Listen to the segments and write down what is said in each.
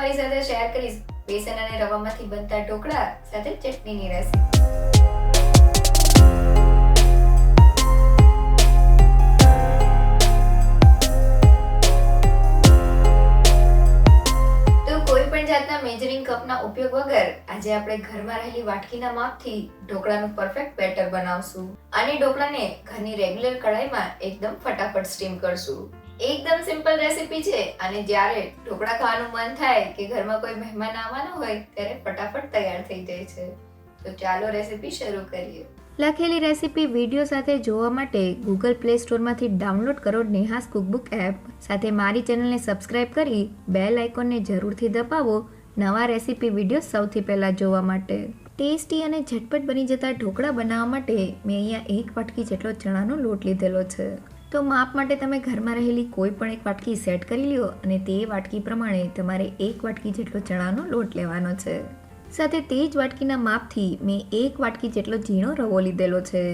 તમારી સાથે શેર કરીશ બેસન અને રવામાંથી બનતા ઢોકળા સાથે ચટણીની રેસીપી। તો કોઈ પણ જાતના મેજરિંગ કપના ઉપયોગ વગર આજે આપણે ઘરમાં રહેલી વાટકીના માપથી ઢોકળાનું પરફેક્ટ બેટર બનાવશું અને ઢોકળાને ઘરની રેગ્યુલર કઢાઈમાં એકદમ ફટાફટ સ્ટીમ કરશું। એકદમ સિમ્પલ રેસીપી છે અને જ્યારે ઢોકળા ખાવાનું મન થાય કે ઘરમાં કોઈ મહેમાન આવવાનો હોય ત્યારે ફટાફટ તૈયાર થઈ જાય છે। તો ચાલો રેસીપી શરૂ કરીએ। લખેલી રેસીપી વિડીયો સાથે જોવા માટે ગૂગલ પ્લે સ્ટોરમાંથી ડાઉનલોડ કરો નેહાસ કુકબુક એપ। સાથે મારી ચેનલને સબસ્ક્રાઇબ કરી બેલ આઇકોનને જરૂરથી દબાવો નવા રેસીપી વિડીયો સૌથી પહેલાં જોવા માટે। ટેસ્ટી અને ઝટપટ બની જતા ઢોકળા બનાવવા માટે મેં અહીંયા 1 વાટકી જેટલો ચણાનો લોટ લીધેલો છે। તો માપ માટે તમે ઘરમાં રહેલી કોઈ પણ એક વાટકી સેટ કરી લ્યો અને તે વાટકી પ્રમાણે તમારે 1 વાટકી જેટલો ચણાનો લોટ લેવાનો છે। સાથે તે જ વાટકીના માપથી મેં 1 વાટકી જેટલો ઝીણો રવો લીધેલો છે।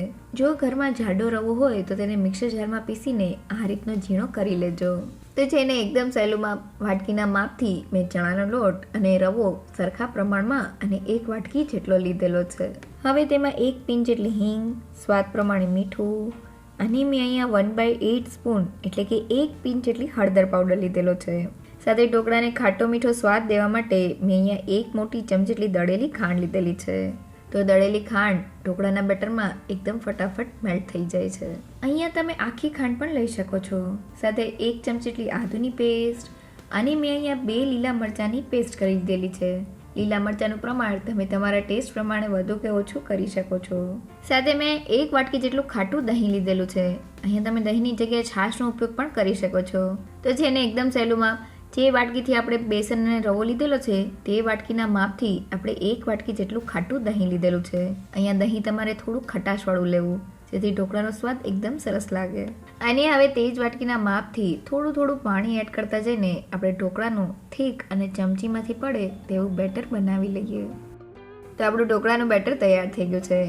જો ઘરમાં જાડો રવો હોય તો તેને મિક્સર જારમાં પીસીને આ રીતનો ઝીણો કરી લેજો। તો જેને એકદમ સહેલુંમાં વાટકીના માપથી મેં ચણાનો લોટ અને રવો સરખા પ્રમાણમાં અને 1 વાટકી જેટલો લીધેલો છે। હવે તેમાં 1 પિંચ જેટલી હિંગ, સ્વાદ પ્રમાણે મીઠું અને મેં અહીંયા 1/8 સ્પૂન એટલે કે 1 પિંચ જેટલી હળદર પાવડર લીધેલો છે। સાથે ઢોકળાને ખાટો મીઠો સ્વાદ દેવા માટે મેં અહીંયા 1 મોટી ચમચી જેટલી દળેલી ખાંડ લીધેલી છે। તો દળેલી ખાંડ ઢોકળાના બેટરમાં એકદમ ફટાફટ મેલ્ટ થઈ જાય છે। અહીંયા તમે આખી ખાંડ પણ લઈ શકો છો। સાથે 1 ચમચી જેટલી આદુની પેસ્ટ અને મેં અહીંયા 2 લીલા મરચાંની પેસ્ટ કરી લીધેલી છે। લીલા મરચાંનું પ્રમાણ તમે તમારા ટેસ્ટ પ્રમાણે વધુ કે ઓછું કરી શકો છો। સાથે મેં 1 વાટકી જેટલું ખાટું દહીં લીધેલું છે। અહીંયા તમે દહીંની જગ્યાએ છાશનો ઉપયોગ પણ કરી શકો છો। તો જેને એકદમ સહેલુંમાં જે વાટકીથી આપણે બેસન અને રવો લીધેલો છે તે વાટકીના માપથી આપણે 1 વાટકી જેટલું ખાટું દહીં લીધેલું છે। અહીંયા દહીં તમારે થોડું ખટાશવાળું લેવું જેથી ઢોકળાનો સ્વાદ એકદમ સરસ લાગે। અને હવે તે જ વાટકીના માપથી થોડું પાણી એડ કરતા જઈને આપણે ઢોકળાનું થીક અને ચમચીમાંથી પડે તેવું બેટર બનાવી લઈએ। તો આપણું ઢોકળાનું બેટર તૈયાર થઈ ગયું છે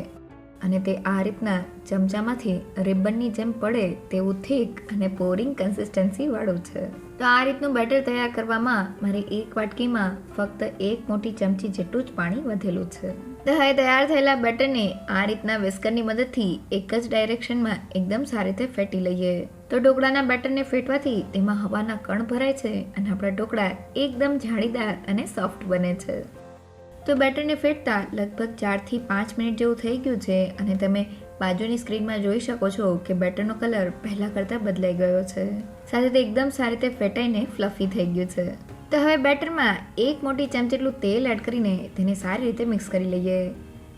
અને તે આ રીતના ચમચામાંથી રિબનની જેમ પડે તેવું થીક અને પોરિંગ કન્સિસ્ટન્સી વાળું છે। તો આ રીતનું બેટર તૈયાર કરવામાં મારી 1 વાટકીમાં ફક્ત 1 મોટી ચમચી જેટલું જ પાણી વધેલું છે। તો હવે તૈયાર થયેલા બેટરને આ રીતના વિસ્કરની મદદથી એક જ ડાયરેક્શનમાં એકદમ સારી રીતે ફેટી લઈએ। તો ઢોકળાના બેટરને ફેટવાથી તેમાં હવાના કણ ભરાય છે અને આપણા ઢોકળા એકદમ જાળીદાર અને સોફ્ટ બને છે। તો બેટરને ફેટતા લગભગ 4 થી 5 મિનિટ જેવું થઈ ગયું છે અને તમે બાજુની સ્ક્રીનમાં જોઈ શકો છો કે બેટરનો કલર પહેલાં કરતાં બદલાઈ ગયો છે। સાથે તે એકદમ સારી રીતે ફેટાઈને ફ્લફી થઈ ગયું છે। તો હવે બેટરમાં 1 મોટી ચમચી જેટલું તેલ એડ કરીને તેને સારી રીતે મિક્સ કરી લઈએ।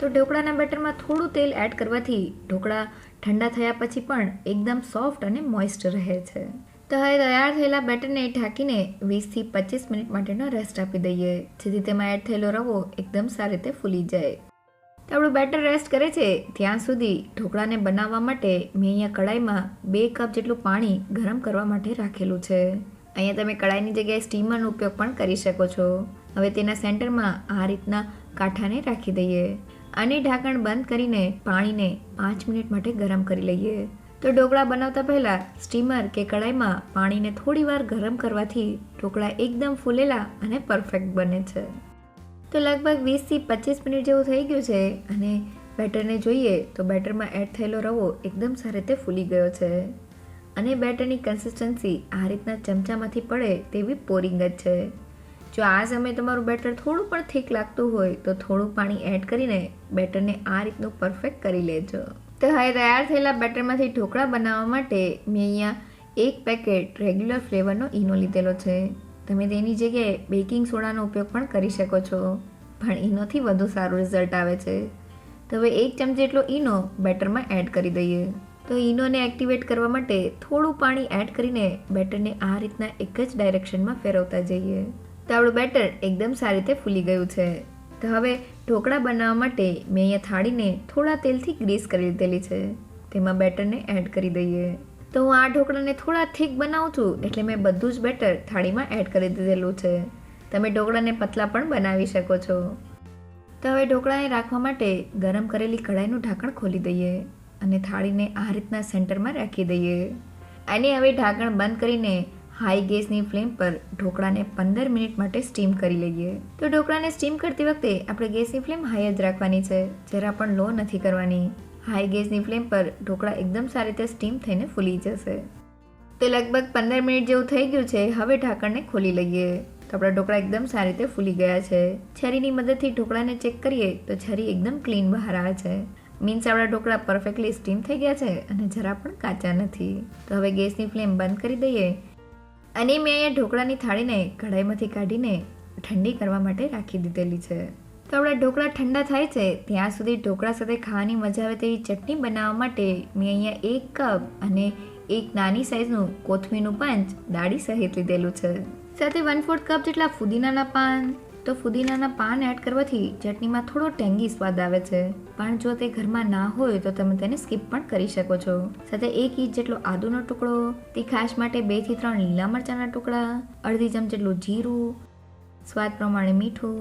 તો ઢોકળાના બેટરમાં થોડું તેલ એડ કરવાથી ઢોકળા ઠંડા થયા પછી પણ એકદમ સોફ્ટ અને મોઇસ્ટ રહે છે। તો હવે તૈયાર થયેલા બેટરને ઢાંકીને 20 થી 25 મિનિટ માટેનો રેસ્ટ આપી દઈએ જેથી તેમાં એડ થયેલો રવો એકદમ સારી રીતે ફૂલી જાય। તો આપણું બેટર રેસ્ટ કરે છે ત્યાં સુધી ઢોકળાને બનાવવા માટે મેં અહીંયા કડાઈમાં 2 કપ જેટલું પાણી ગરમ કરવા માટે રાખેલું છે। અહીંયા તમે કડાઈની જગ્યાએ સ્ટીમરનો ઉપયોગ પણ કરી શકો છો। હવે તેના સેન્ટરમાં આ રીતના કાંઠાને રાખી દઈએ અને ઢાંકણ બંધ કરીને પાણીને 5 મિનિટ માટે ગરમ કરી લઈએ। તો ઢોકળા બનાવતા પહેલાં સ્ટીમર કે કડાઈમાં પાણીને થોડીવાર ગરમ કરવાથી ઢોકળા એકદમ ફૂલેલા અને પરફેક્ટ બને છે। તો લગભગ 20 થી 25 મિનિટ જેવું થઈ ગયું છે અને બેટરને જોઈએ તો બેટરમાં એડ થયેલો રવો એકદમ સારી રીતે ફૂલી ગયો છે અને બેટરની કન્સિસ્ટન્સી આ રીતના ચમચામાંથી પડે તેવી પોરિંગ જ છે। જો આ સમયે તમારું બેટર થોડું પણ થીક લાગતું હોય તો થોડું પાણી એડ કરીને બેટરને આ રીતનું પરફેક્ટ કરી લેજો। તો હવે તૈયાર થયેલા બેટરમાંથી ઢોકળા બનાવવા માટે મેં અહીંયા 1 પેકેટ રેગ્યુલર ફ્લેવરનો ઈનો લીધેલો છે। તમે તેની જગ્યાએ બેકિંગ સોડાનો ઉપયોગ પણ કરી શકો છો પણ ઈનોથી વધુ સારું રિઝલ્ટ આવે છે। તો હવે 1 ચમચી જેટલો ઈનો બેટરમાં એડ કરી દઈએ। તો ઈનોને એક્ટિવેટ કરવા માટે થોડું પાણી એડ કરીને બેટરને આ રીતના એક જ ડાયરેક્શનમાં ફેરવતા જઈએ। તો આપણું બેટર એકદમ સારી રીતે ફૂલી ગયું છે। તો હવે ઢોકળા બનાવવા માટે મેં અહીંયા થાળીને થોડા તેલથી ગ્રીસ કરી લીધેલી છે। તેમાં બેટરને એડ કરી દઈએ। તો હું આ ઢોકળાને થોડા થીક બનાવું છું એટલે મેં બધું જ બેટર થાળીમાં એડ કરી દીધેલું છે। તમે ઢોકળાને પતલા પણ બનાવી શકો છો। તો હવે ઢોકળાને રાખવા માટે ગરમ કરેલી કઢાઈનું ઢાંકણ ખોલી દઈએ અને થાળીને આ રીતના સેન્ટરમાં રાખી દઈએ અને હવે ઢાંકણ બંધ કરીને હાઈ ગેસની ફ્લેમ પર ઢોકળાને 15 મિનિટ માટે સ્ટીમ કરી લઈએ. તો ઢોકળાને સ્ટીમ કરતી વખતે આપણે ગેસની ફ્લેમ હાઈ જ રાખવાની છે, જરા પણ લો નથી કરવાની. હાઈ ગેસની ફ્લેમ પર ઢોકળા એકદમ સારી રીતે સ્ટીમ થઈને ફૂલી જશે. તો લગભગ 15 મિનિટ જેવું થઈ ગયું છે. હવે ઢાંકણને ખોલી લઈએ. તો આપણા ઢોકળા એકદમ સારી રીતે ફૂલી ગયા છે. છરીની મદદથી ઢોકળાને ચેક કરીએ તો છરી એકદમ ક્લીન બહાર આવે છે. મીન્સ આપણા ઢોકળા પરફેક્ટલી સ્ટીમ થઈ ગયા છે અને જરા પણ કાચા નથી. તો હવે ગેસની ફ્લેમ બંધ કરી દઈએ અને મેં અહીંયા ઢોકળાની થાળીને કઢાઈમાંથી કાઢીને ઠંડી કરવા માટે રાખી દીધેલી છે. તો આપણા ઢોકળા ઠંડા થાય છે ત્યાં સુધી ઢોકળા સાથે ખાવાની મજા આવે તેવી ચટણી બનાવવા માટે મેં અહીંયા 1 કપ અને એક નાની સાઈઝનું કોથમીરનું પંચ દાળી સહિત લીધેલું છે. સાથે 1/4 કપ જેટલા ફુદીનાના પાન. તો ફુદીનાના પાન એડ કરવાથી ચટણીમાં થોડો ટેંગી સ્વાદ આવે છે, પણ જો તે ઘરમાં ના હોય તો તમે તેને સ્કીપ પણ કરી શકો છો. સાથે 1 ઇંચ જેટલો આદુનો ટુકડો, તીખાશ માટે 2 થી 3 લીલા મરચાંના ટુકડા, અડધી ચમચી જેટલું જીરું, સ્વાદ પ્રમાણે મીઠું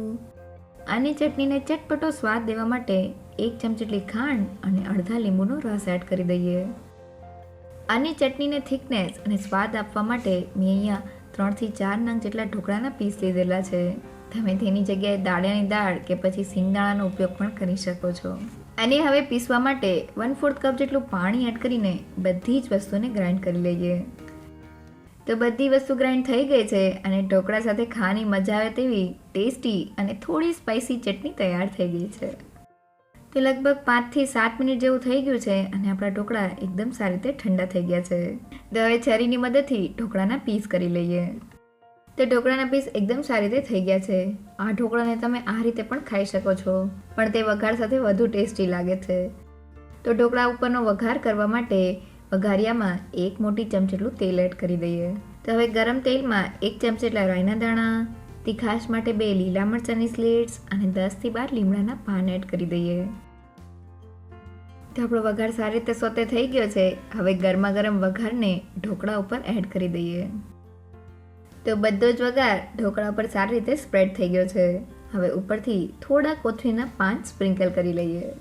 અને ચટણીને ચટપટો સ્વાદ દેવા માટે 1 ચમચી જેટલી ખાંડ અને અડધા લીંબુનો રસ એડ કરી દઈએ. અને ચટણીને થિકનેસ અને સ્વાદ આપવા માટે મેં અહીંયા 3 થી 4 નંગ જેટલા ઢોકળાના પીસ લીધેલા છે. તમે તેની જગ્યાએ દાળિયાની દાળ કે પછી સિંગદાણાનો ઉપયોગ પણ કરી શકો છો. અને હવે પીસવા માટે 1/4 કપ જેટલું પાણી એડ કરીને બધી જ વસ્તુને ગ્રાઇન્ડ કરી લઈએ. તો બધી વસ્તુ ગ્રાઇન્ડ થઈ ગઈ છે અને ઢોકળા સાથે ખાવાની મજા આવે તેવી ટેસ્ટી અને થોડી સ્પાઇસી ચટણી તૈયાર થઈ ગઈ છે. તો લગભગ 5 થી 7 મિનિટ જેવું થઈ ગયું છે અને આપણા ઢોકળા એકદમ સારી રીતે ઠંડા થઈ ગયા છે. તો હવે છરીની મદદથી ઢોકળાના પીસ કરી લઈએ. તો ઢોકળાના પીસ એકદમ સારી રીતે થઈ ગયા છે. આ ઢોકળાને તમે આ રીતે પણ ખાઈ શકો છો, પણ તે વઘાર સાથે વધુ ટેસ્ટી લાગે છે. તો ઢોકળા ઉપરનો વઘાર કરવા માટે વઘારિયામાં 1 મોટી ચમચી જેટલું તેલ એડ કરી દઈએ. તો હવે ગરમ તેલમાં 1 ચમચી જેટલા રાઈના દાણા, તીખાશ માટે 2 લીલા મરચાંની સ્લિટ્સ અને 10 થી 12 લીમડાના પાન એડ કરી દઈએ. તો આપણો વઘાર સારી રીતે સોતે થઈ ગયો છે. હવે ગરમા ગરમ વઘારને ઢોકળા ઉપર એડ કરી દઈએ. તો બધો જ વઘાર ઢોકળા ઉપર સારી રીતે સ્પ્રેડ થઈ ગયો છે. હવે ઉપરથી થોડા કોથમીરના પાન સ્પ્રિંકલ કરી લઈએ.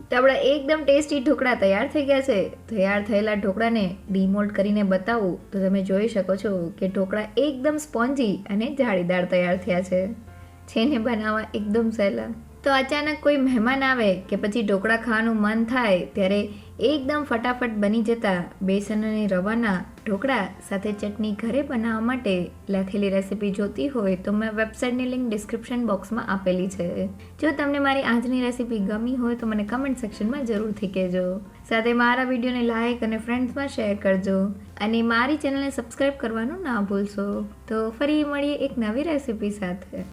તો આપણા એકદમ ટેસ્ટી ઢોકળા તૈયાર થઈ ગયા છે. તૈયાર થયેલા ઢોકળાને ડીમોલ્ડ કરીને બતાવું તો તમે જોઈ શકો છો કે ઢોકળા એકદમ સ્પોન્જી અને જાળીદાર તૈયાર થયા છે. જેને બનાવવા એકદમ સહેલા. તો અચાનક કોઈ મહેમાન આવે કે પછી ઢોકળા ખાવાનું મન થાય ત્યારે એકદમ ફટાફટ બની જતા બેસન અને રવાના ઢોકળા સાથે ચટણી ઘરે બનાવવા માટે લખેલી રેસીપી જોતી હોય તો મેં વેબસાઇટની લિંક ડિસ્ક્રિપ્શન બોક્સમાં આપેલી છે. જો તમને મારી આજની રેસીપી ગમી હોય તો મને કમેન્ટ સેક્શનમાં જરૂરથી કહેજો. સાથે મારા વિડીયોને લાઇક અને ફ્રેન્ડ્સમાં શેર કરજો અને મારી ચેનલને સબસ્ક્રાઈબ કરવાનું ના ભૂલશો. તો ફરી મળીએ એક નવી રેસીપી સાથે.